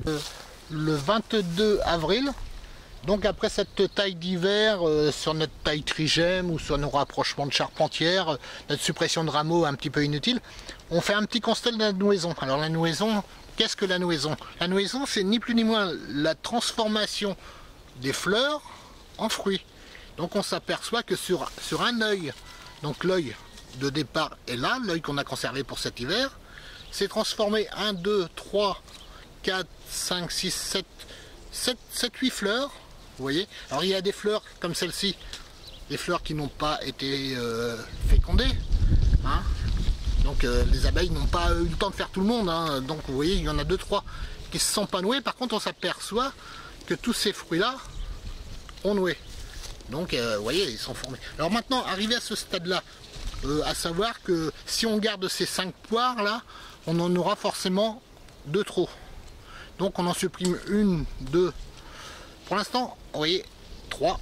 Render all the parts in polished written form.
Le 22 avril, donc après cette taille d'hiver, sur notre taille trigème ou sur nos rapprochements de charpentière, notre suppression de rameaux un petit peu inutile, on fait un petit constat de la nouaison. Alors la nouaison, qu'est-ce que la nouaison? La nouaison, c'est ni plus ni moins la transformation des fleurs en fruits. Donc on s'aperçoit que sur un œil, donc l'œil de départ est là, l'œil qu'on a conservé pour cet hiver, c'est transformé 1, 2, 3, 4, 5, 6, 7, 8 fleurs, vous voyez. Alors il y a des fleurs comme celle-ci, des fleurs qui n'ont pas été fécondées, hein. Donc les abeilles n'ont pas eu le temps de faire tout le monde, hein. Donc vous voyez, il y en a 2, 3 qui se sont pas noués. Par contre, on s'aperçoit que tous ces fruits-là ont noué. Donc vous voyez, ils sont formés. Alors maintenant, arrivé à ce stade-là, à savoir que si on garde ces 5 poires là, on en aura forcément 2 trop. Donc on en supprime 1, 2, pour l'instant, vous voyez, 3.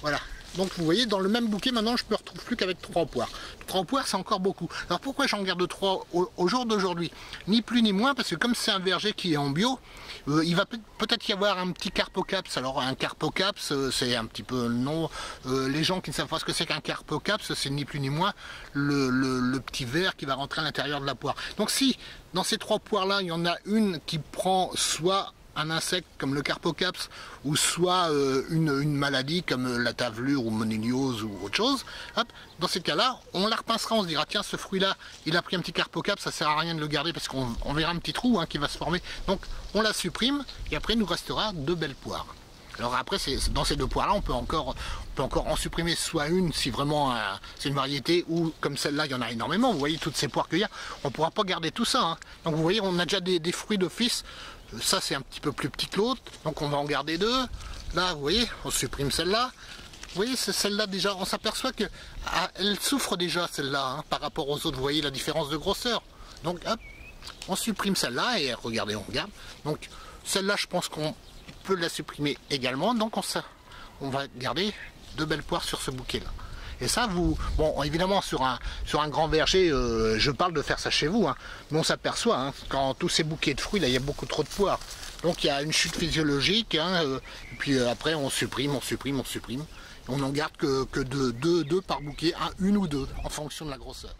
Voilà. Donc vous voyez, dans le même bouquet, maintenant je ne me retrouve plus qu'avec 3 poires. 3 poires, c'est encore beaucoup. Alors pourquoi j'en garde 3 au jour d'aujourd'hui? Ni plus ni moins, parce que comme c'est un verger qui est en bio, il va peut-être y avoir un petit carpocaps. Alors un carpocaps, c'est un petit peu le nom. Les gens qui ne savent pas ce que c'est qu'un carpocaps, c'est ni plus ni moins le petit ver qui va rentrer à l'intérieur de la poire. Donc si dans ces 3 poires-là, il y en a une qui prend soit un insecte comme le carpocaps, ou soit une maladie comme la tavelure ou moniliose ou autre chose, hop, dans ces cas-là, on la repincera, on se dira tiens, ce fruit-là, il a pris un petit carpocaps, ça sert à rien de le garder parce qu'on verra un petit trou, hein, qui va se former. Donc on la supprime et après il nous restera 2 belles poires. Alors après, dans ces 2 poires-là, on peut encore en supprimer soit une si vraiment c'est une variété, ou comme celle-là, il y en a énormément. Vous voyez toutes ces poires qu'il y a, on ne pourra pas garder tout ça, hein. Donc vous voyez, on a déjà des fruits d'office. Ça c'est un petit peu plus petit que l'autre, donc on va en garder 2. Là vous voyez, on supprime celle-là. Vous voyez, c'est celle-là déjà, on s'aperçoit que elle souffre déjà celle-là, hein, par rapport aux autres. Vous voyez la différence de grosseur. Donc hop, on supprime celle-là et regardez, on regarde. Donc celle-là, je pense qu'on peut la supprimer également. Donc on va garder 2 belles poires sur ce bouquet-là. Et ça, bon, évidemment, sur un grand verger, je parle de faire ça chez vous, hein, mais on s'aperçoit, hein, quand tous ces bouquets de fruits, là, il y a beaucoup trop de poires. Donc, il y a une chute physiologique, hein, et puis après, on supprime. On n'en garde que 2 par bouquet, 1 ou 2, en fonction de la grosseur.